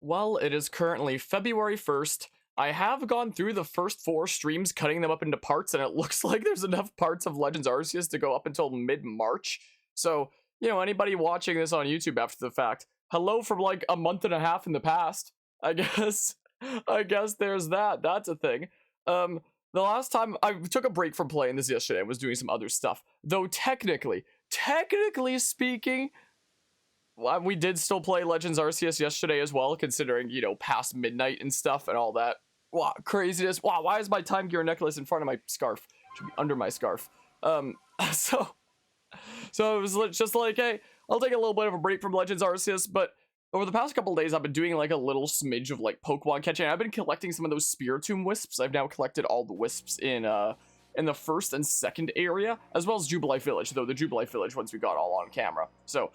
Well, it is currently February 1st. I have gone through the first 4 streams, cutting them up into parts, and it looks like there's enough parts of Legends Arceus to go up until mid-March. So, anybody watching this on YouTube after the fact, hello from like a month and a half in the past. I guess I guess there's that. That's a thing. The last time I took a break from playing this yesterday, I was doing some other stuff. Though technically speaking, we did still play Legends Arceus yesterday as well, considering, past midnight and stuff and all that. Wow, craziness. Wow, why is my Time Gear necklace in front of my scarf? It should be under my scarf. So it was just like, hey, I'll take a little bit of a break from Legends Arceus, but over the past couple days, I've been doing like a little smidge of like Pokemon catching. I've been collecting some of those Spiritomb wisps. I've now collected all the wisps in the first and second area, as well as Jubilife Village, though the Jubilife Village ones we got all on camera. So,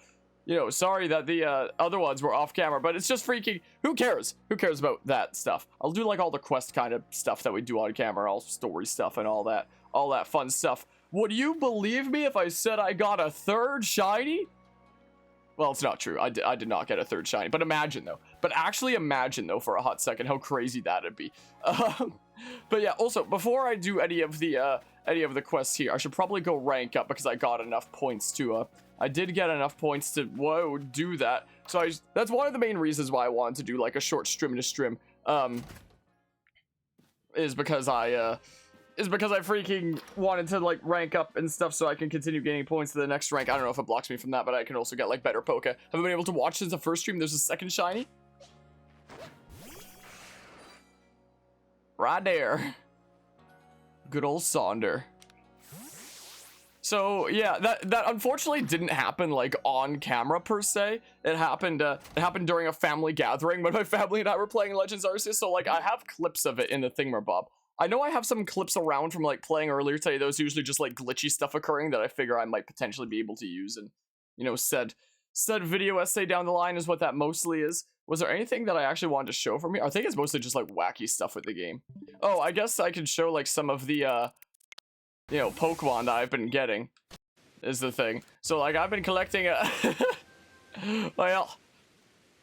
sorry that the other ones were off camera, but it's just freaking, who cares? Who cares about that stuff? I'll do like all the quest kind of stuff that we do on camera, all story stuff and all that fun stuff. Would you believe me if I said I got a 3rd shiny? Well, it's not true. I did not get a 3rd shiny, but imagine though. But actually imagine though for a hot second how crazy that'd be. But yeah, also before I do any of the quests here, I should probably go rank up because I got enough points to I did get enough points to do that. So that's one of the main reasons why I wanted to do like a short stream to stream. Is because I freaking wanted to like rank up and stuff so I can continue gaining points to the next rank. I don't know if it blocks me from that, but I can also get like better Poke. Haven't been able to watch since the first stream. There's a 2nd shiny. Right there. Good old Sonder. So yeah, that unfortunately didn't happen like on camera per se. It happened during a family gathering when my family and I were playing Legends Arceus. So like I have clips of it in the thingamabob. I know I have some clips around from like playing earlier today. Those usually just like glitchy stuff occurring that I figure I might potentially be able to use, and said video essay down the line is what that mostly is. Was there anything that I actually wanted to show from here? I think it's mostly just like wacky stuff with the game. Oh, I guess I could show like some of the Pokemon that I've been getting is the thing. So like I've been collecting well,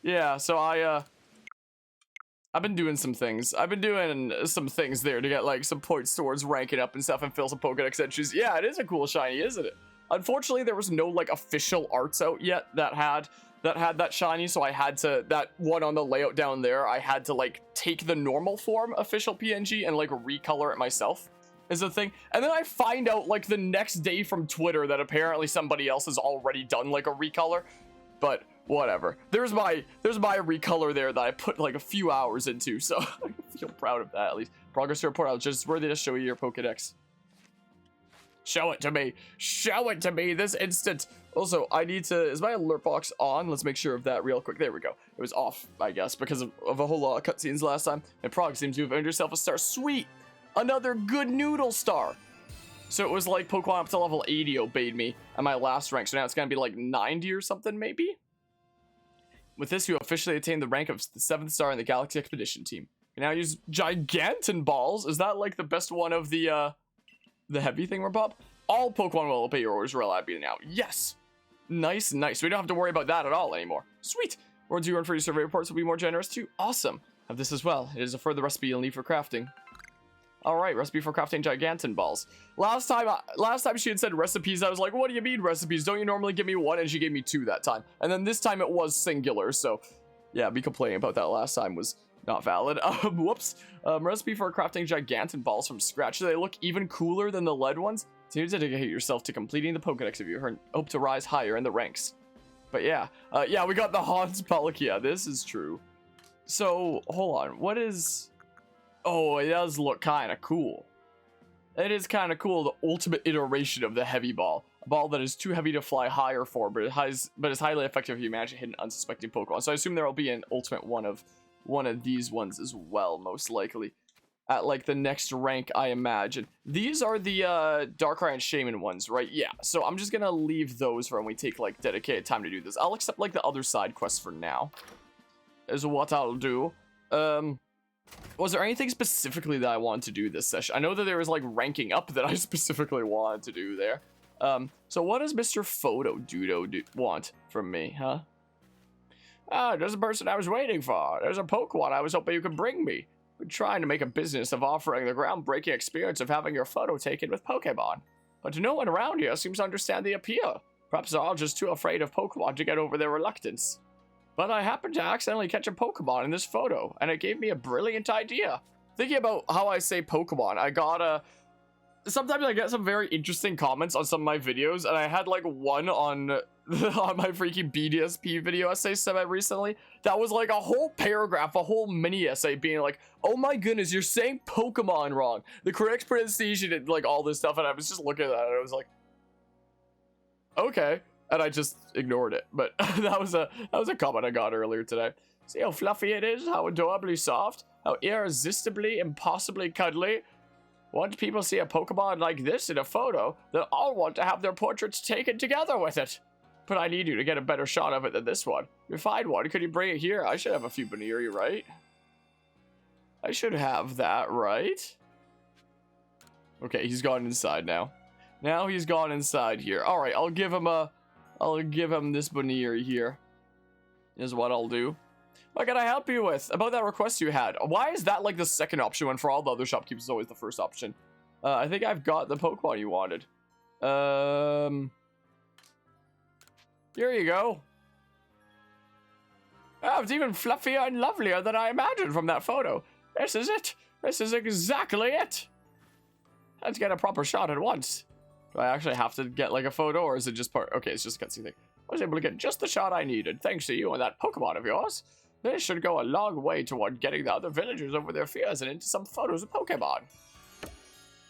yeah, so I've been doing some things. I've been doing some things there to get like some points towards ranking up and stuff and fill some Pokedex entries. Yeah, it is a cool shiny, isn't it? Unfortunately, there was no like official arts out yet that had that shiny, so I had to, that one on the layout down there, I had to like take the normal form official PNG and like recolor it myself is the thing. And then I find out like the next day from Twitter that apparently somebody else has already done like a recolor, but whatever. There's my recolor there that I put like a few hours into, so I feel proud of that at least. Progress report, I'll just worthy to show you your Pokedex. Show it to me. Show it to me this instant. Also, I need to, is my alert box on? Let's make sure of that real quick. There we go. It was off, I guess, because of a whole lot of cutscenes last time. And Prog seems to have earned yourself a star. Sweet! Another good noodle star! So it was like Pokemon up to level 80 obeyed me at my last rank. So now it's gonna be like 90 or something, maybe? With this, you officially attained the rank of the 7th star in the Galaxy Expedition team. You now use Gigantin Balls. Is that like the best one of the heavy thing, Bob? All Pokemon will obey your orders reliably now. Yes! Nice, nice. We don't have to worry about that at all anymore. Sweet! Orders you earn for your survey reports will be more generous too. Awesome! Have this as well. It is a further recipe you'll need for crafting. Alright, recipe for crafting Gigantin Balls. Last time she had said recipes, I was like, what do you mean recipes? Don't you normally give me 1? And she gave me 2 that time. And then this time it was singular, so yeah, me complaining about that last time was not valid. Whoops. Recipe for crafting Gigantin Balls from scratch. Do they look even cooler than the lead ones? Continue to dedicate yourself to completing the Pokedex if you hope to rise higher in the ranks. But yeah, yeah, we got the Hans Palkia. This is true. So, hold on. What is... Oh, it does look kind of cool. It is kind of cool, the ultimate iteration of the heavy ball. A ball that is too heavy to fly higher for, but is highly effective if you manage to hit an unsuspecting Pokemon. So I assume there will be an ultimate one of these ones as well, most likely. At like the next rank, I imagine. These are the Darkrai and Shaman ones, right? Yeah, so I'm just gonna leave those for when we take like dedicated time to do this. I'll accept like the other side quests for now, is what I'll do. Was there anything specifically that I wanted to do this session? I know that there was like ranking up that I specifically wanted to do there. So what does Mr. Photo Dudo want from me, huh? Ah, there's a person I was waiting for. There's a Pokemon I was hoping you could bring me. Been trying to make a business of offering the groundbreaking experience of having your photo taken with Pokemon. But no one around here seems to understand the appeal. Perhaps they're all just too afraid of Pokemon to get over their reluctance. But I happened to accidentally catch a Pokemon in this photo, and it gave me a brilliant idea. Thinking about how I say Pokemon, I got sometimes I get some very interesting comments on some of my videos, and I had like one on my freaking BDSP video essay semi-recently that was like a whole paragraph, a whole mini essay being like, oh my goodness, you're saying Pokemon wrong. The correct pronunciation and like all this stuff, and I was just looking at that and I was like, okay. And I just ignored it. But that was a comment I got earlier today. See how fluffy it is, how adorably soft, how irresistibly, impossibly cuddly. Once people see a Pokemon like this in a photo, they'll all want to have their portraits taken together with it. But I need you to get a better shot of it than this one. If you find one, could you bring it here? I should have a few Baniri, right? I should have that, right? Okay, he's gone inside now. Now he's gone inside here. Alright, I'll give him this Baniri here. Is what I'll do. What can I help you with? About that request you had. Why is that like the second option when for all the other shopkeepers it's always the first option? I think I've got the Pokemon you wanted. Here you go. Oh, it's even fluffier and lovelier than I imagined from that photo. This is it. This is exactly it. Let's get a proper shot at once. Do I actually have to get like a photo, or is it just part? Okay, it's just a cutscene thing. I was able to get just the shot I needed, thanks to you and that Pokemon of yours. This should go a long way toward getting the other villagers over their fears and into some photos of Pokemon.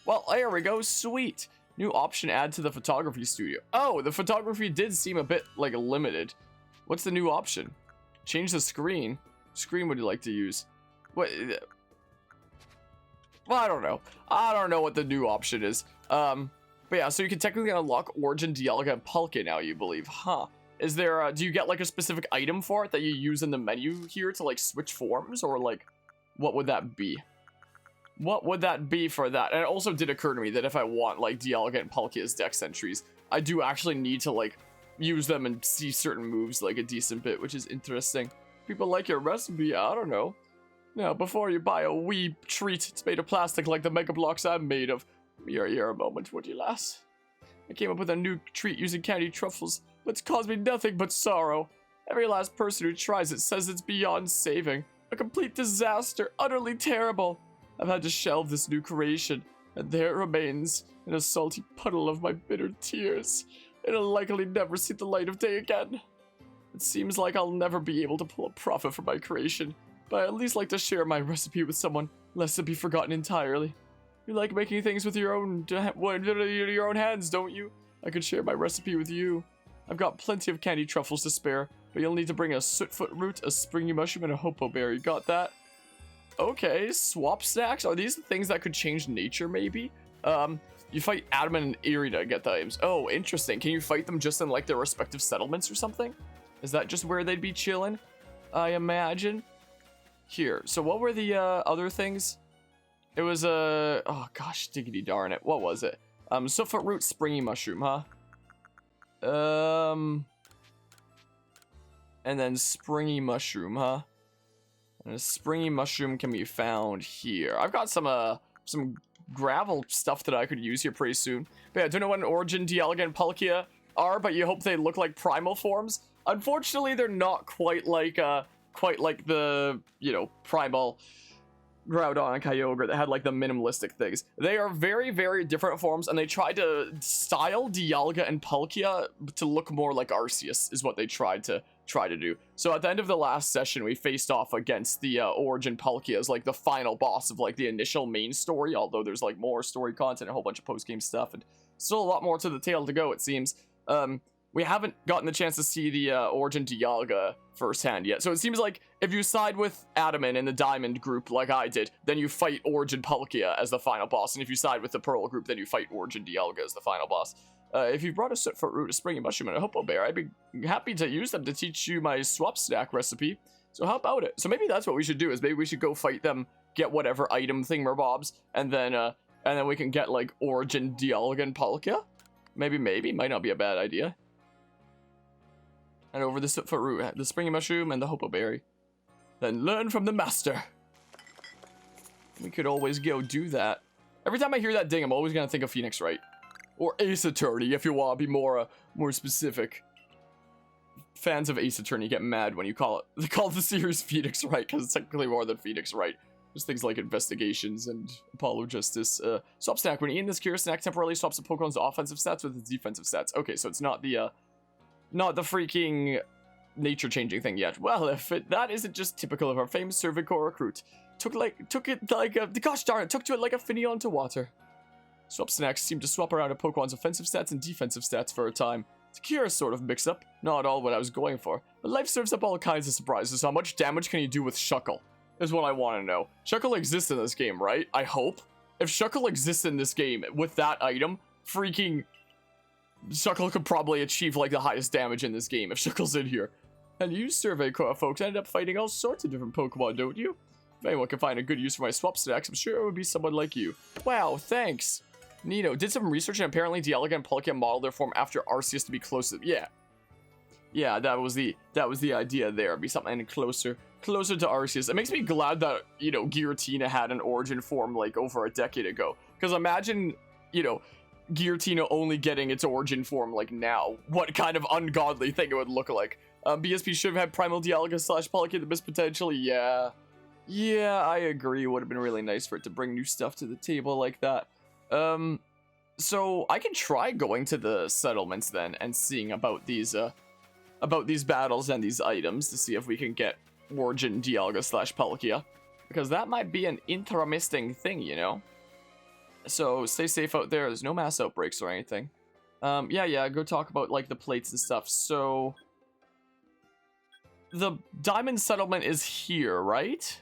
Well, there we go. Sweet. New option add to the photography studio. Oh, the photography did seem a bit like limited. What's the new option? Change the screen. Screen would you like to use? What? Well, I don't know. I don't know what the new option is. But yeah, so you can technically unlock Origin, Dialga, and Palkia now, you believe. Huh. Is there, do you get like a specific item for it that you use in the menu here to like switch forms? Or like, what would that be? What would that be for that? And it also did occur to me that if I want like Dialga and Palkia's dex entries, I do actually need to like use them and see certain moves like a decent bit, which is interesting. People like your recipe, I don't know. Now, before you buy a wee treat, it's made of plastic like the Mega Blocks I'm made of. Your ear a moment, would you, lass? I came up with a new treat using candy truffles, but it's caused me nothing but sorrow. Every last person who tries it says it's beyond saving. A complete disaster, utterly terrible. I've had to shelve this new creation, and there it remains, in a salty puddle of my bitter tears. It'll likely never see the light of day again. It seems like I'll never be able to pull a profit from my creation, but I at least like to share my recipe with someone, lest it be forgotten entirely. You like making things with your own hands, don't you? I could share my recipe with you. I've got plenty of candy truffles to spare, but you'll need to bring a sootfoot root, a springy mushroom, and a hopo berry. Got that? Okay, swap snacks? Are these the things that could change nature, maybe? You fight Adam and Erie to get the items. Oh, interesting. Can you fight them just in, like, their respective settlements or something? Is that just where they'd be chilling? I imagine. Here, so what were the, other things? It was a... oh, gosh, diggity darn it. What was it? Sootfoot root, springy mushroom, huh? And then springy mushroom, huh? And a springy mushroom can be found here. I've got some gravel stuff that I could use here pretty soon. But yeah, I don't know what an Origin, Dialga, and Palkia are, but you hope they look like primal forms. Unfortunately, they're not quite like the, you know, primal Groudon and Kyogre that had like the minimalistic things. They are very, very different forms, and they tried to style Dialga and Palkia to look more like Arceus, is what they tried to do. So at the end of the last session, we faced off against the Origin Palkia as like the final boss of like the initial main story, although there's like more story content, a whole bunch of post-game stuff, and still a lot more to the tale to go, it seems. We haven't gotten the chance to see the Origin Dialga firsthand yet. So it seems like if you side with Adamant in the Diamond group like I did, then you fight Origin Palkia as the final boss. And if you side with the Pearl group, then you fight Origin Dialga as the final boss. If you brought a sootfoot root, a springy mushroom, and a hopo bear, I'd be happy to use them to teach you my swap snack recipe. So how about it? So maybe that's what we should do, is maybe we should go fight them, get whatever item thingamabobs, and then we can get like Origin Dialga and Palkia. Maybe, might not be a bad idea. And over the foot root, the springy mushroom, and the hopo berry. Then learn from the master. We could always go do that. Every time I hear that ding, I'm always gonna think of Phoenix Wright. Or Ace Attorney, if you want to be more specific. Fans of Ace Attorney get mad when you call it the series Phoenix Wright, because it's technically more than Phoenix Wright. There's things like investigations and Apollo Justice. Swap snack. When eating this cure snack temporarily swaps the Pokemon's offensive stats with its defensive stats. Okay, so it's not the freaking nature changing thing yet. Well, if that isn't just typical of our famous Cervicore recruit. Took it like a Finneon to water. Swap snacks seem to swap around a Pokemon's offensive stats and defensive stats for a time. It's a curious sort of mix-up. Not all what I was going for. But life serves up all kinds of surprises. How much damage can you do with Shuckle? Is what I want to know. Shuckle exists in this game, right? I hope. If Shuckle exists in this game with that item, freaking Shuckle could probably achieve like the highest damage in this game if Shuckle's in here. And you survey core folks end up fighting all sorts of different Pokemon, don't you? If anyone can find a good use for my swap stacks, I'm sure it would be someone like you. Wow, thanks. Neato. Did some research and apparently Dialga and Palkia modeled their form after Arceus to be closer. Yeah, that was the idea there. Be something closer to Arceus. It makes me glad that, you know, Giratina had an origin form like over a decade ago. Because imagine, you know, Giratina only getting its origin form like now. What kind of ungodly thing it would look like. BSP should have had Primal Dialga / Palkia the best potential. Yeah, I agree. It would have been really nice for it to bring new stuff to the table like that. So I can try going to the settlements then and seeing about these battles and these items to see if we can get Origin Dialga / Palkia, because that might be an interesting thing, you know. So stay safe out there. There's no mass outbreaks or anything. Yeah, go talk about like the plates and stuff. So the Diamond Settlement is here, right?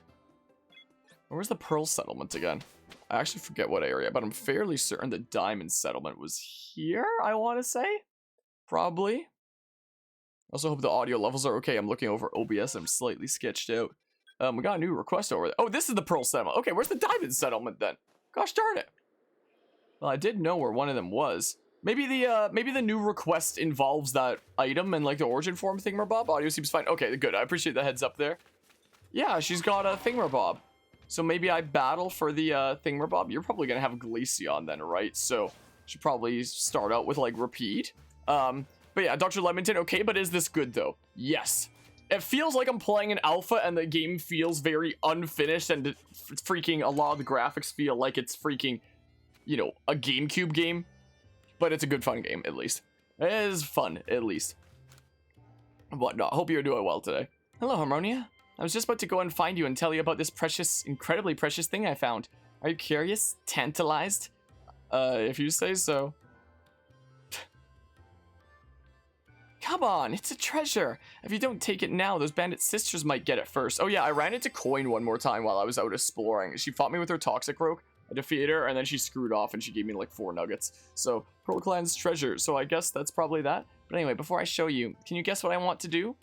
Where's the Pearl Settlement again? I actually forget what area, but I'm fairly certain the Diamond Settlement was here, I want to say? Probably. Also hope the audio levels are okay. I'm looking over OBS. I'm slightly sketched out. We got a new request over there. Oh, this is the Pearl Settlement. Okay, where's the Diamond Settlement then? Gosh darn it. Well, I did know where one of them was. Maybe the new request involves that item and like the origin form thingamabob. Audio seems fine. Okay, good. I appreciate the heads up there. Yeah, she's got a thingamabob. So maybe I battle for the thingamabob. You're probably gonna have Glaceon then, right? So should probably start out with like repeat. But yeah, Dr. Lemonton. Okay, but is this good though? Yes. It feels like I'm playing an alpha and the game feels very unfinished and freaking a lot of the graphics feel like it's freaking, you know, a GameCube game. But it's a good fun game, at least. It is fun, at least. But no, hope you're doing well today. Hello, Harmonia. I was just about to go and find you and tell you about this precious, incredibly precious thing I found. Are you curious? Tantalized? If you say so. Come on, it's a treasure. If you don't take it now, those bandit sisters might get it first. Oh yeah, I ran into Coin one more time while I was out exploring. She fought me with her Toxic Rogue. I defeated her, and then she screwed off, and she gave me like 4 nuggets. So, Pearl Clan's treasure. So I guess that's probably that. But anyway, before I show you, can you guess what I want to do?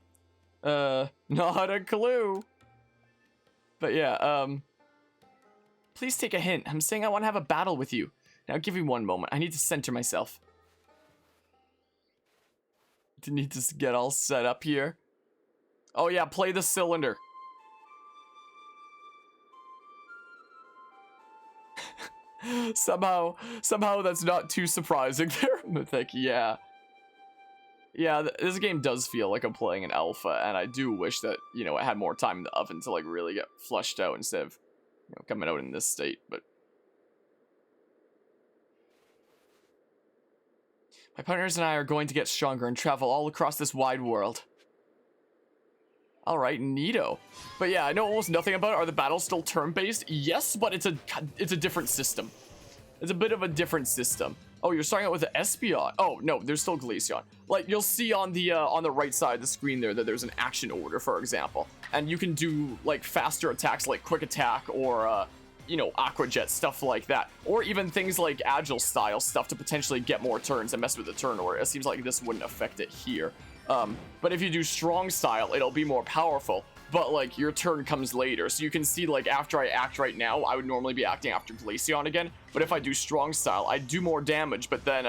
Not a clue. But yeah, please take a hint. I'm saying I want to have a battle with you. Now give me one moment. I need to center myself. I need to get all set up here. Oh yeah, play the cylinder. somehow that's not too surprising there, Mythic. Yeah, this game does feel like I'm playing an alpha, and I do wish that, you know, it had more time in the oven to like really get flushed out instead of, you know, coming out in this state. But my partners and I are going to get stronger and travel all across this wide world. Alright, neato. But yeah, I know almost nothing about it. Are the battles still turn-based? Yes, but it's a different system. It's a bit of a different system. Oh, you're starting out with the Espeon. Oh, no, there's still Glaceon. Like, you'll see on the right side of the screen there that there's an action order, for example. And you can do, like, faster attacks like Quick Attack or, you know, Aqua Jet, stuff like that. Or even things like Agile style stuff to potentially get more turns and mess with the turn order. It seems like this wouldn't affect it here. But if you do strong style, it'll be more powerful, but like your turn comes later. So you can see, like, after I act right now, I would normally be acting after Glaceon again. But if I do strong style, I do more damage, but then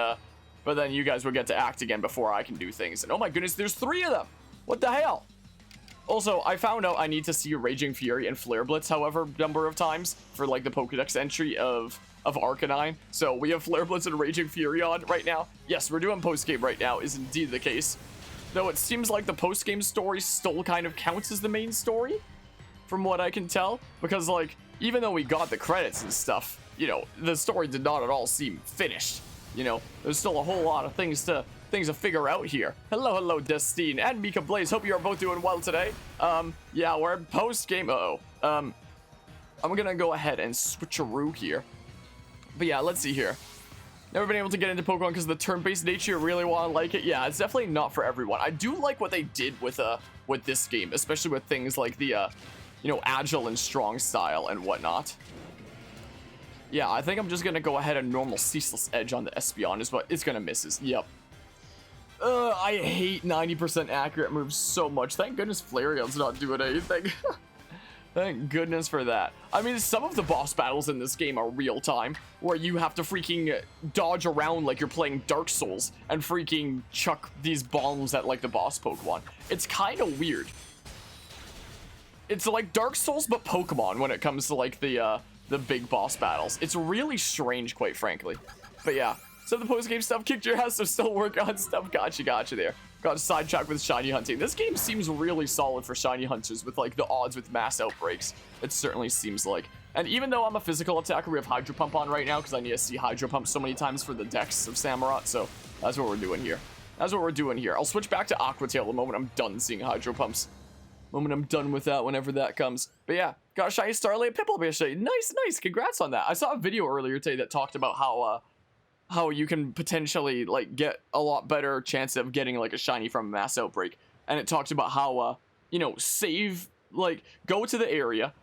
you guys will get to act again before I can do things. And oh my goodness, there's 3 of them. What the hell? Also, I found out I need to see Raging Fury and Flare Blitz, however, number of times for like the Pokedex entry of Arcanine. So we have Flare Blitz and Raging Fury on right now. Yes, we're doing post-game right now, is indeed the case. Though it seems like the post-game story still kind of counts as the main story, from what I can tell. Because, like, even though we got the credits and stuff, you know, the story did not at all seem finished. You know, there's still a whole lot of things to figure out here. Hello, Destine and Mika Blaze. Hope you are both doing well today. Yeah, we're post-game. I'm gonna go ahead and switcheroo here. But yeah, let's see here. Never been able to get into Pokemon because of the turn-based nature. You really want to like it? Yeah, it's definitely not for everyone. I do like what they did with this game, especially with things like the you know, agile and strong style and whatnot. Yeah, I think I'm just gonna go ahead and normal Ceaseless Edge on the Espeon is what it's gonna misses. Yep. I hate 90% accurate moves so much. Thank goodness Flareon's not doing anything. Thank goodness for that. I mean, some of the boss battles in this game are real time, where you have to freaking dodge around like you're playing Dark Souls and freaking chuck these bombs at like the boss Pokemon. It's kind of weird. It's like Dark Souls but Pokemon when it comes to like the big boss battles. It's really strange, quite frankly. But yeah. So the post-game stuff kicked your ass, so still work on stuff. Gotcha there. Got sidetracked with shiny hunting. This game seems really solid for shiny hunters with like the odds with mass outbreaks. It certainly seems like. And even though I'm a physical attacker, we have Hydro Pump on right now because I need to see Hydro Pump so many times for the decks of Samurott. So that's what we're doing here. I'll switch back to Aqua Tail the moment I'm done seeing Hydro Pumps. Moment I'm done with that, whenever that comes. But yeah, got a shiny Starlight Piplup. Nice. Congrats on that. I saw a video earlier today that talked about how you can potentially like get a lot better chance of getting like a shiny from a mass outbreak, and it talked about how you know, save, like go to the area,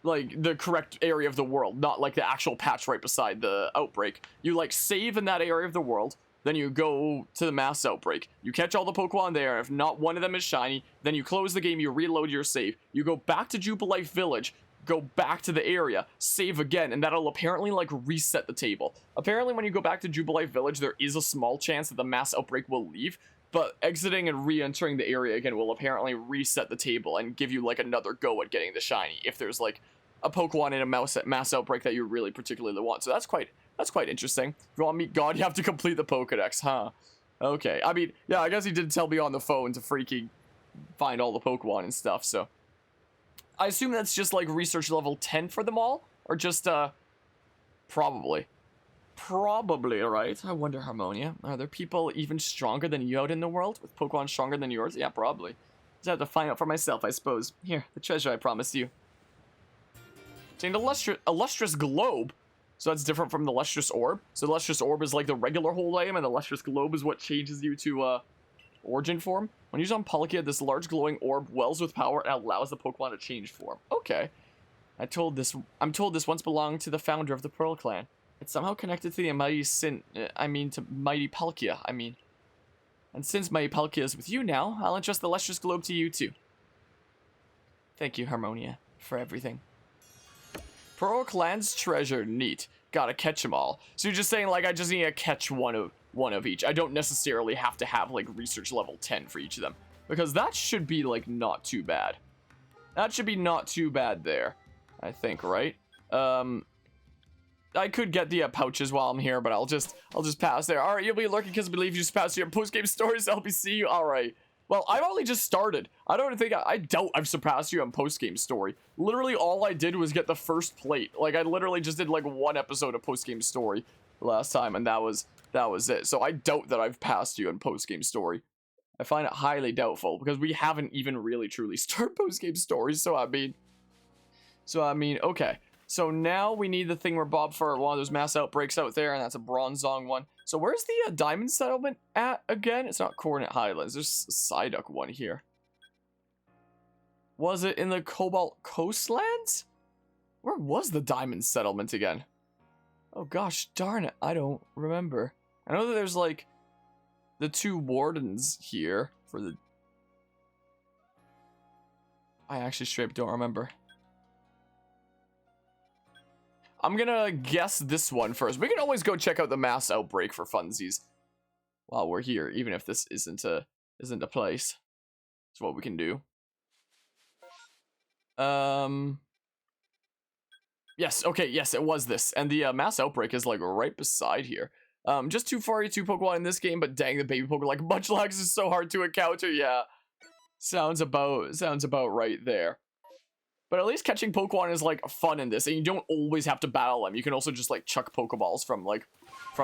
like the correct area of the world, not like the actual patch right beside the outbreak. You like save in that area of the world, then you go to the mass outbreak, you catch all the Pokemon there. If not one of them is shiny, then you close the game, you reload your save, you go back to Jubilife Village, go back to the area, save again, and that'll apparently like reset the table. Apparently when you go back to Jubilife Village, there is a small chance that the mass outbreak will leave, but exiting and re-entering the area again will apparently reset the table and give you like another go at getting the shiny if there's like a Pokemon in a mass outbreak that you really particularly want. So that's quite interesting. If you want to meet God, you have to complete the Pokedex, huh? Okay, I mean, yeah, I guess he did tell me on the phone to freaking find all the Pokemon and stuff, so I assume that's just like research level 10 for them all, or just probably, right? I wonder, Harmonia, are there people even stronger than you out in the world with Pokemon stronger than yours? Yeah, probably. Just have to find out for myself, I suppose. Here, the treasure I promised you. Obtained a lustrous globe. So that's different from the lustrous orb. So the lustrous orb is like the regular hold item, and the lustrous globe is what changes you to origin form. When used on Palkia, this large glowing orb wells with power and allows the Pokemon to change form. Okay. I'm told this once belonged to the founder of the Pearl Clan. It's somehow connected to the mighty mighty Palkia, And since mighty Palkia is with you now, I'll entrust the lustrous globe to you too. Thank you, Harmonia, for everything. Pearl Clan's treasure, neat. Gotta catch them all. So you're just saying like I just need to catch one of each. I don't necessarily have to have like research level 10 for each of them, because that should be like not too bad. That should be not too bad there, I think, right? I could get the pouches while I'm here, but I'll just pass there. All right, you'll be lurking because I believe you just passed your post-game stories. LBC, all right. Well, I've only just started. I doubt I've surpassed you on post-game story. Literally all I did was get the first plate. Like I literally just did like one episode of post-game story last time, and that was it. So I doubt that I've passed you on post-game story. I find it highly doubtful because we haven't even really truly started post-game stories. So I mean, okay. So now we need the thingamabob for one of those mass outbreaks out there, and that's a Bronzong one. So where's the Diamond Settlement at again? It's not Coordinate Highlands. There's a Psyduck one here. Was it in the Cobalt Coastlands? Where was the Diamond Settlement again? Oh gosh, darn it. I don't remember. I know that there's like the two wardens here for the... I actually straight up don't remember. I'm gonna guess this one first. We can always go check out the mass outbreak for funsies while we're here, even if this isn't a place. That's what we can do. Yes, okay, yes, it was this. And the mass outbreak is like right beside here. Just too far to Pokemon in this game, but dang, the baby Pokemon like Munchlax is so hard to encounter. Yeah, sounds about right there. But at least catching Pokemon is like fun in this, and you don't always have to battle them. You can also just like chuck Pokeballs from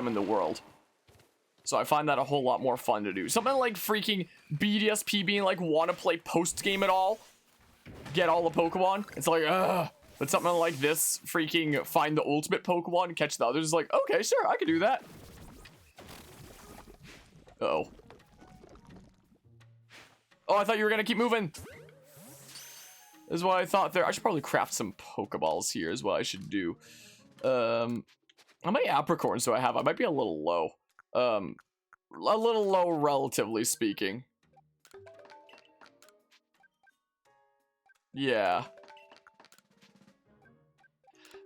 in the world. So I find that a whole lot more fun to do. Something like freaking BDSP being like, want to play post-game at all? Get all the Pokemon? It's like, ugh. But something like this, freaking find the ultimate Pokemon and catch the others, like, okay, sure, I can do that. Uh-oh. Oh, I thought you were gonna keep moving. This is what I thought there. I should probably craft some Pokeballs here is what I should do. How many apricorns do I have? I might be a little low. A little low, relatively speaking. Yeah.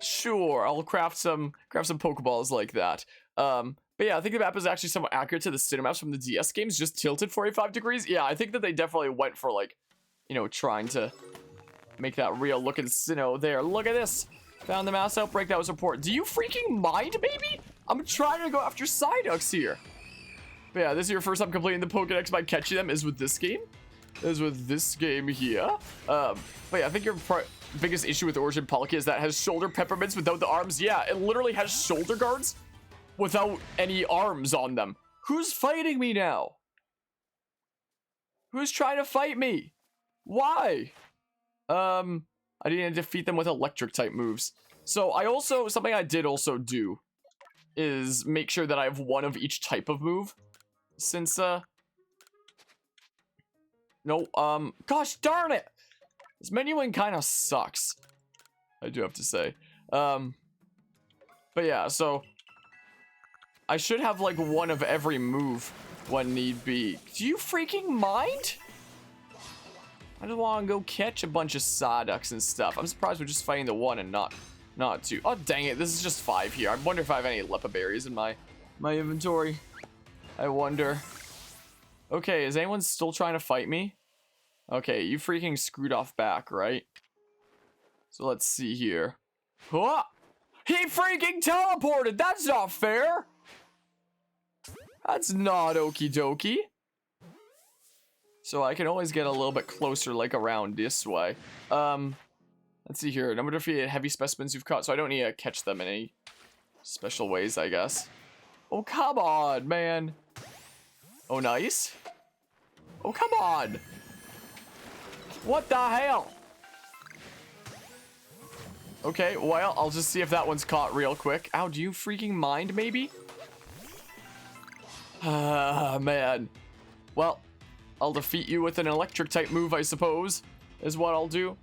Sure, I'll craft some Pokeballs like that. But yeah, I think the map is actually somewhat accurate to the Sinnoh maps from the DS games, just tilted 45 degrees. Yeah, I think that they definitely went for like, you know, trying to make that real looking Sinnoh there. Look at this. Found the mass outbreak that was reported. Do you freaking mind, baby? I'm trying to go after Psyducks here. But yeah, this is your first time completing the Pokedex by catching them is with this game. Is with this game here. But yeah, I think your biggest issue with Origin Palkia is that it has shoulder peppermints without the arms. Yeah, it literally has shoulder guards without any arms on them. Who's fighting me now? Who's trying to fight me? Why? I didn't defeat them with electric type moves. So something I did also do is make sure that I have one of each type of move. Since, no, gosh darn it! This menuing kind of sucks. I do have to say. But yeah, so I should have like one of every move when need be. Do you freaking mind? I just want to go catch a bunch of Psyducks and stuff. I'm surprised we're just fighting the one and not two. Oh, dang it. This is just 5 here. I wonder if I have any Leppa berries in my inventory. I wonder. Okay, is anyone still trying to fight me? Okay, you freaking screwed off back, right? So let's see here. Oh, he freaking teleported! That's not fair! That's not okie dokie. So I can always get a little bit closer, like around this way. Let's see here. Number of heavy specimens you've caught, so I don't need to catch them in any special ways, I guess. Oh, come on, man. Oh, nice. Oh, come on. What the hell? Okay, well, I'll just see if that one's caught real quick. Ow, do you freaking mind, maybe? Ah, man. Well, I'll defeat you with an electric type move, I suppose, is what I'll do.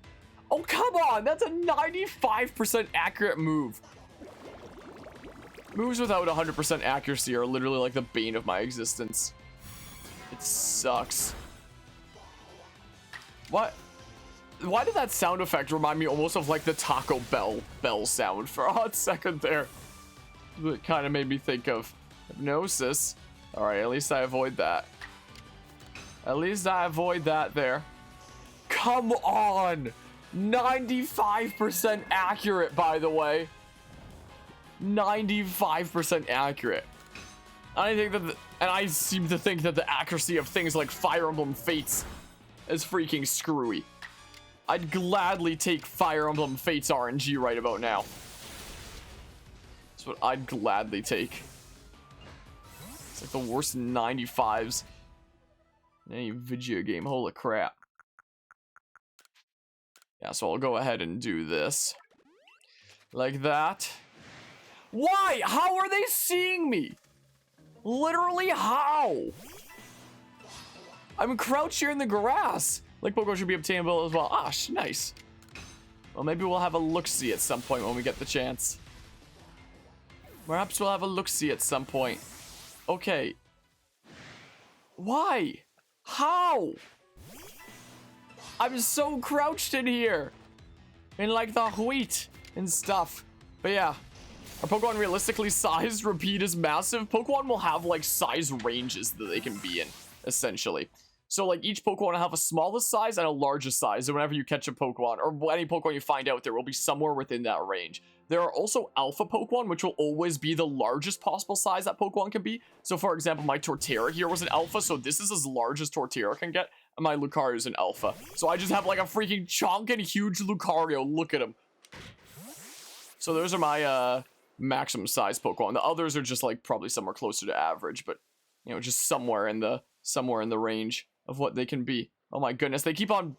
Oh, come on! That's a 95% accurate move. Moves without 100% accuracy are literally like the bane of my existence. It sucks. What? Why did that sound effect remind me almost of like the Taco Bell sound for a hot second there? It kind of made me think of hypnosis. Alright, at least I avoid that. At least I avoid that there. Come on! 95% accurate, by the way. 95% accurate. I think that, and I seem to think that the accuracy of things like Fire Emblem Fates is freaking screwy. I'd gladly take Fire Emblem Fates RNG right about now. That's what I'd gladly take. It's like the worst 95s in any video game. Holy crap. Yeah, so I'll go ahead and do this. Like that. Why? How are they seeing me? Literally, how? I'm crouched here in the grass. Like Pokemon should be obtainable as well. Ah, nice. Well, maybe we'll have a look-see at some point when we get the chance. Perhaps we'll have a look-see at some point. Okay. Why? How? I'm so crouched in here. In like the wheat and stuff. But yeah. Are Pokemon realistically sized? Repeat is massive. Pokemon will have like size ranges that they can be in, essentially. So like each Pokemon will have a smallest size and a largest size. And whenever you catch a Pokemon, or any Pokemon you find out, there will be somewhere within that range. There are also alpha Pokemon, which will always be the largest possible size that Pokemon can be. So for example, my Torterra here was an alpha, so this is as large as Torterra can get. And my Lucario is an alpha. So I just have like a freaking chonking huge Lucario. Look at him. So those are my maximum size Pokemon. The others are just like probably somewhere closer to average, but you know, just somewhere in the range of what they can be. Oh my goodness, they keep on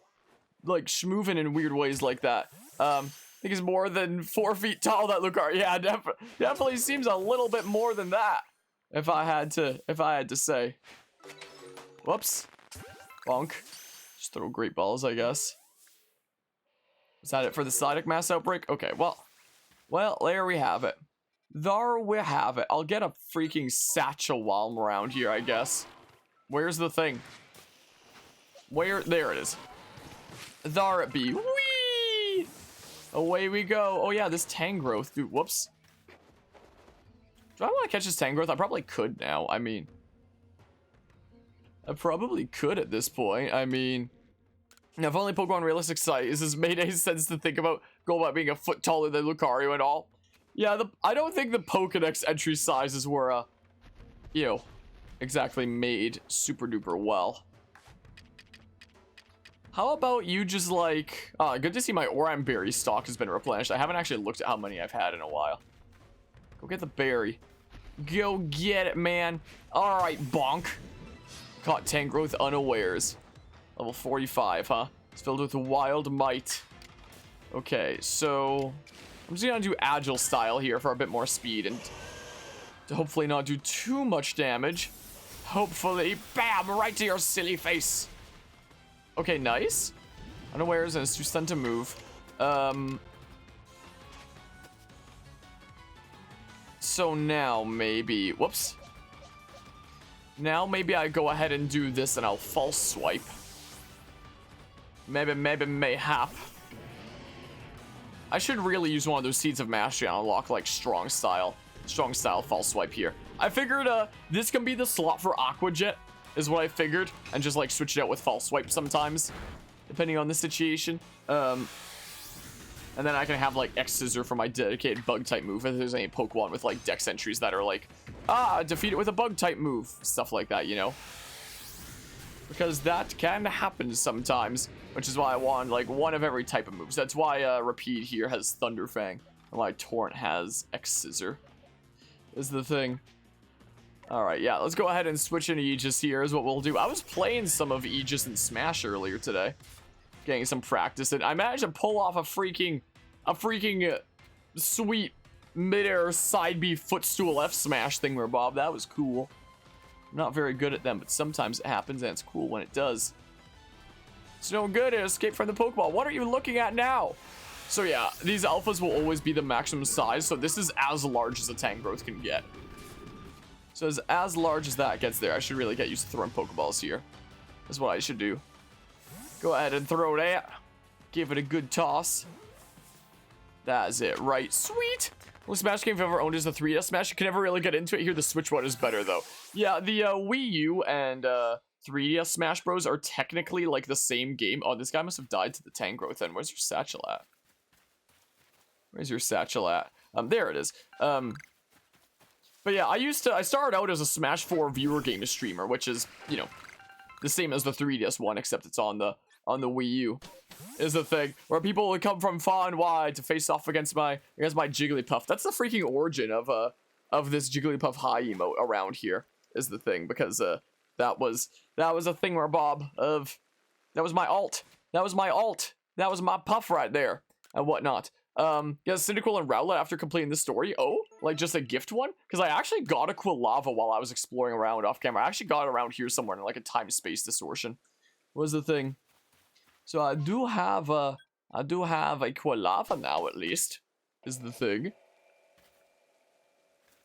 like moving in weird ways like that. I think he's more than 4 feet tall, that Lucario. Yeah, definitely seems a little bit more than that. If I had to say. Whoops. Bonk. Just throw great balls, I guess. Is that it for the Psyduck mass outbreak? Okay, well, there we have it. There we have it. I'll get a freaking satchel while I'm around here, I guess. Where's the thing? Where? There it is. There it be. Whee! Away we go. Oh yeah, this Tangrowth. Dude, whoops. Do I want to catch this Tangrowth? I probably could now. I mean, I probably could at this point. I mean, if only Pokemon Realistic Size has made any sense to think about being a foot taller than Lucario and all. Yeah, I don't think the Pokedex entry sizes were, you know, exactly made super duper well. How about you just like, good to see my Oranberry stock has been replenished. I haven't actually looked at how many I've had in a while. Go get the berry. Go get it, man. All right, bonk. Caught Tangrowth unawares. Level 45, huh? It's filled with wild might. Okay, so I'm just gonna do agile style here for a bit more speed and to hopefully not do too much damage. Hopefully, bam, right to your silly face. Okay, nice. Unawares and it's too stunned to move. So now maybe, whoops. Now maybe I go ahead and do this and I'll false swipe. Mayhap. I should really use one of those Seeds of Mastery and unlock like strong style false swipe here. I figured this can be the slot for Aqua Jet is what I figured, and just like switch it out with false swipe sometimes, depending on the situation. And then I can have like X Scissor for my dedicated bug type move if there's any Pokemon with like Dex entries that are like, defeat it with a bug type move, stuff like that, you know? Because that can happen sometimes, which is why I want like one of every type of moves. That's why Repeat here has Thunder Fang, and why Torrent has X Scissor, is the thing. Alright, yeah, let's go ahead and switch into Aegis here is what we'll do. I was playing some of Aegis and Smash earlier today, getting some practice, and I managed to pull off a freaking sweet mid-air side B footstool F smash thing where Bob. That was cool. I'm not very good at them, but sometimes it happens and it's cool when it does. It's no good at Escape from the Pokeball. What are you looking at now? So yeah, these alphas will always be the maximum size, so this is as large as a Tangrowth can get. So as large as that gets there, I should really get used to throwing Pokeballs here. That's what I should do. Go ahead and throw that. Give it a good toss. That's it, right? Sweet! Well, Smash game if I've ever owned is the 3DS Smash. You can never really get into it here. The Switch one is better, though. Yeah, the Wii U and 3DS Smash Bros. Are technically like the same game. Oh, this guy must have died to the Tangrowth then. Where's your satchel at? Where's your satchel at? There it is. But yeah, I started out as a Smash 4 viewer game streamer, which is, you know, the same as the 3DS one, except it's on the Wii U, is the thing, where people would come from far and wide to face off against my Jigglypuff. That's the freaking origin of this Jigglypuff high emote around here, is the thing, because that was a thing where Bob that was my alt. That was my puff right there and whatnot. Yeah, Cyndaquil and Rowlet after completing the story. Oh, like just a gift one? Because I actually got a Quilava while I was exploring around off camera. I actually got it around here somewhere in like a time-space distortion. Was the thing. So I do have a Quilava now, at least, is the thing.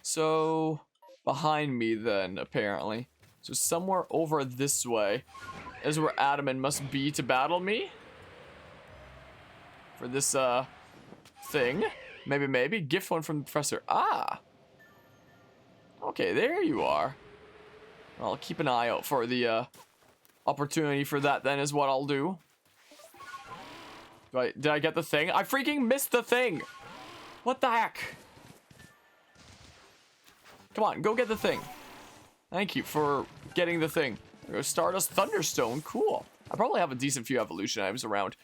So behind me then, apparently. So somewhere over this way is where Adamant must be to battle me. For this thing. Maybe. Gift one from the professor. Ah. Okay, there you are. I'll keep an eye out for the opportunity for that then is what I'll do. Did I get the thing? I freaking missed the thing. What the heck? Come on, go get the thing. Thank you for getting the thing. Stardust Thunderstone, cool. I probably have a decent few evolution items around.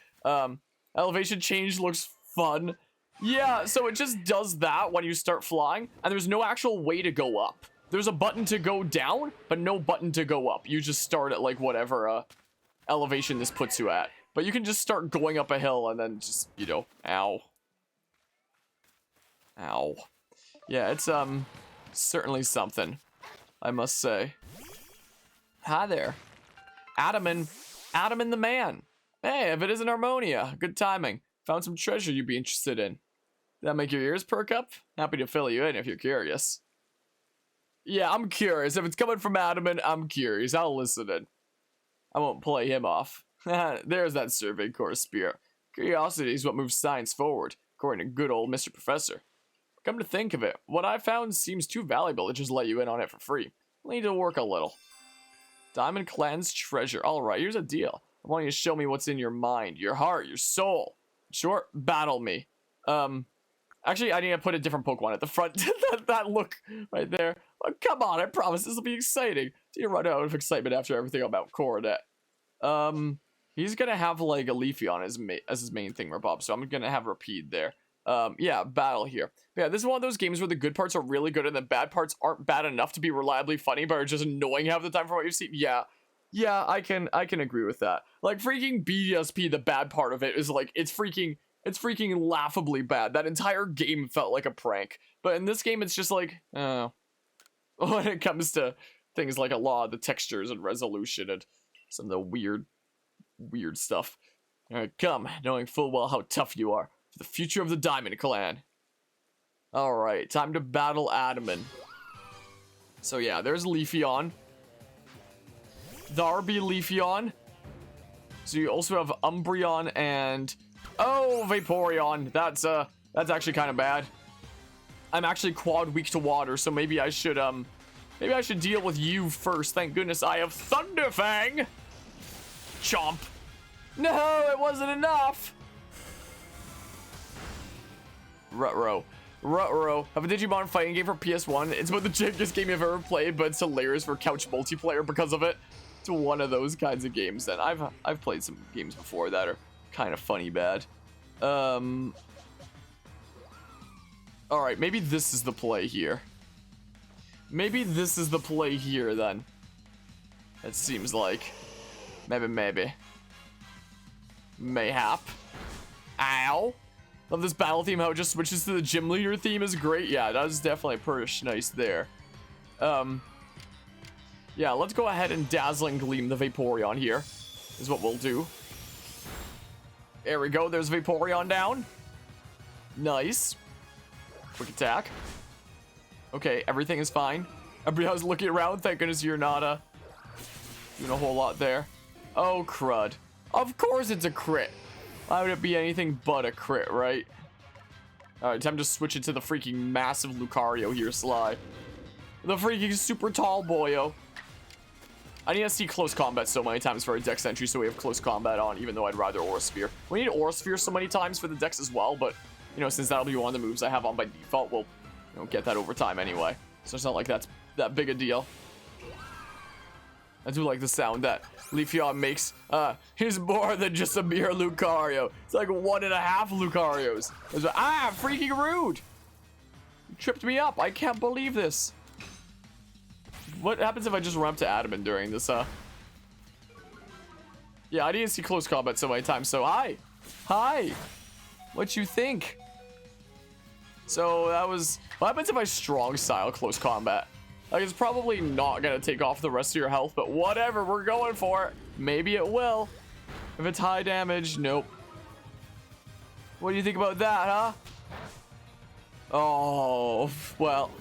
Elevation change looks fun. Yeah, so it just does that when you start flying, and there's no actual way to go up. There's a button to go down, but no button to go up. You just start at like whatever elevation this puts you at. But you can just start going up a hill and then just, you know, ow. Ow. Yeah, it's certainly something, I must say. Hi there. Adamin the man. Hey, if it isn't Harmonia, good timing. Found some treasure you'd be interested in. Did that make your ears perk up? Happy to fill you in if you're curious. Yeah, I'm curious. If it's coming from Adamin, I'm curious. I'll listen in. I won't play him off. There's that Survey Corps spirit. Curiosity is what moves science forward, according to good old Mr. Professor. Come to think of it, what I found seems too valuable to just let you in on it for free. I'll need to work a little. Diamond Clan's treasure. Alright, here's a deal. I want you to show me what's in your mind, your heart, your soul. Sure, battle me. Actually, I need to put a different Pokemon at the front. that look right there. Oh, come on, I promise this will be exciting. Do you run out of excitement after everything about Coronet? He's gonna have like a Leafeon as his main thing, Bob. So I'm gonna have Repeat there. Yeah, battle here. Yeah, this is one of those games where the good parts are really good and the bad parts aren't bad enough to be reliably funny, but are just annoying half the time for what you've seen. Yeah, I can agree with that. Like freaking BDSP, the bad part of it is like it's freaking laughably bad. That entire game felt like a prank. But in this game, it's just like, when it comes to things like a lot of the textures and resolution and some of the weird stuff. All right, come, knowing full well how tough you are for the future of the Diamond Clan. All right, time to battle Adamin. So yeah, there's Leafeon. Darby Leafeon. So you also have Umbreon and Vaporeon. That's actually kind of bad. I'm actually quad weak to water, so maybe I should deal with you first. Thank goodness I have Thunderfang. Chomp. No, it wasn't enough. Ruh-roh. Have a Digimon fighting game for PS1. It's about the jankiest game I've ever played, but it's hilarious for couch multiplayer because of it. It's one of those kinds of games that I've played some games before that are kind of funny bad. All right, maybe this is the play here. Maybe this is the play here then. It seems like. Maybe. Mayhap. Ow. Love this battle theme, how it just switches to the gym leader theme is great. Yeah, that is definitely pretty nice there. Yeah, let's go ahead and Dazzling Gleam the Vaporeon here. Is what we'll do. There we go, there's Vaporeon down. Nice. Quick attack. Okay, everything is fine. Everybody's looking around, thank goodness you're not doing a whole lot there. Oh, crud. Of course it's a crit. Why would it be anything but a crit, right? Alright, time to switch it to the freaking massive Lucario here, Sly. The freaking super tall boyo. I need to see close combat so many times for a dex entry, so we have close combat on, even though I'd rather Aura Sphere. We need Aura Sphere so many times for the dex as well, but, you know, since that'll be one of the moves I have on by default, we'll, you know, get that over time anyway. So it's not like that's that big a deal. I do like the sound that Leafeon makes. He's more than just a mere Lucario. It's like 1.5 Lucarios. It's like, freaking rude. You tripped me up. I can't believe this. What happens if I just run up to Adamin during this, Yeah, I didn't see close combat so many times, so hi. What you think? So that was, what happens if I strong style close combat? Like, it's probably not gonna take off the rest of your health, but whatever, we're going for it. Maybe it will. If it's high damage, nope. What do you think about that, huh? Oh, well.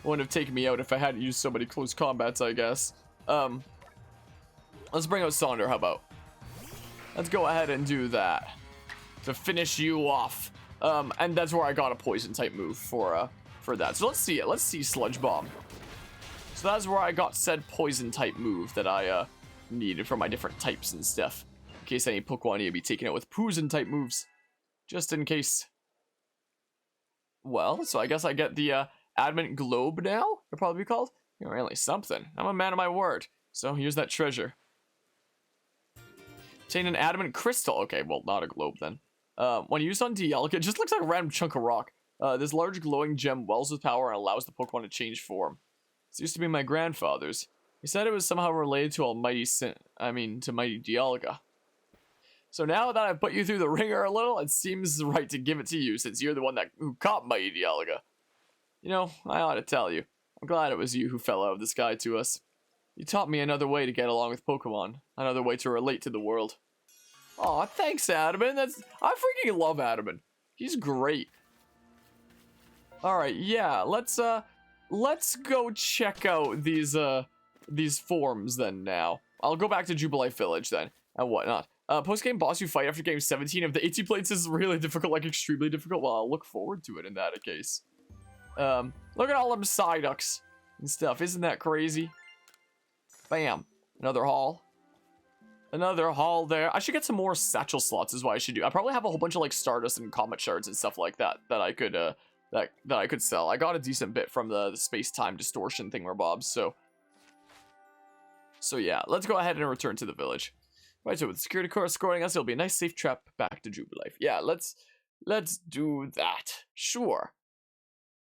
Wouldn't have taken me out if I hadn't used so many close combats, I guess. Let's bring out Sonder, how about? Let's go ahead and do that. To finish you off. And that's where I got a poison type move for that. So let's see it. Let's see Sludge Bomb. So that's where I got said poison type move that I needed for my different types and stuff. In case any Pokemon need to be taken out with Poison type moves. Just in case. Well, so I guess I get the Adamant Globe now? It'll probably be called? Really something. I'm a man of my word. So here's that treasure. Obtain an Adamant Crystal. Okay, well, not a globe then. When used on Dialga, it just looks like a random chunk of rock. This large glowing gem wells with power and allows the Pokemon to change form. This used to be my grandfather's. He said it was somehow related to Mighty Dialga. So now that I've put you through the ringer a little, it seems right to give it to you, since you're the one who caught Mighty Dialga. You know, I ought to tell you. I'm glad it was you who fell out of the sky to us. You taught me another way to get along with Pokemon. Another way to relate to the world. Aw, thanks, Adamant. I freaking love Adamant. He's great. Alright, yeah, let's go check out these forms then now. I'll go back to Jubilife Village then, and whatnot. Post-game boss you fight after game 17 of the 18 plates is really difficult, like extremely difficult. Well, I'll look forward to it in that case. Look at all them Psyducks and stuff. Isn't that crazy? Bam. Another haul. Another haul there. I should get some more satchel slots is what I should do. I probably have a whole bunch of like Stardust and Comet Shards and stuff like that that I could that I could sell. I got a decent bit from the space-time distortion thingamabobs, so yeah, let's go ahead and return to the village. Right, so with the security core escorting us, it'll be a nice safe trap back to Jubilife. Yeah, let's do that. Sure.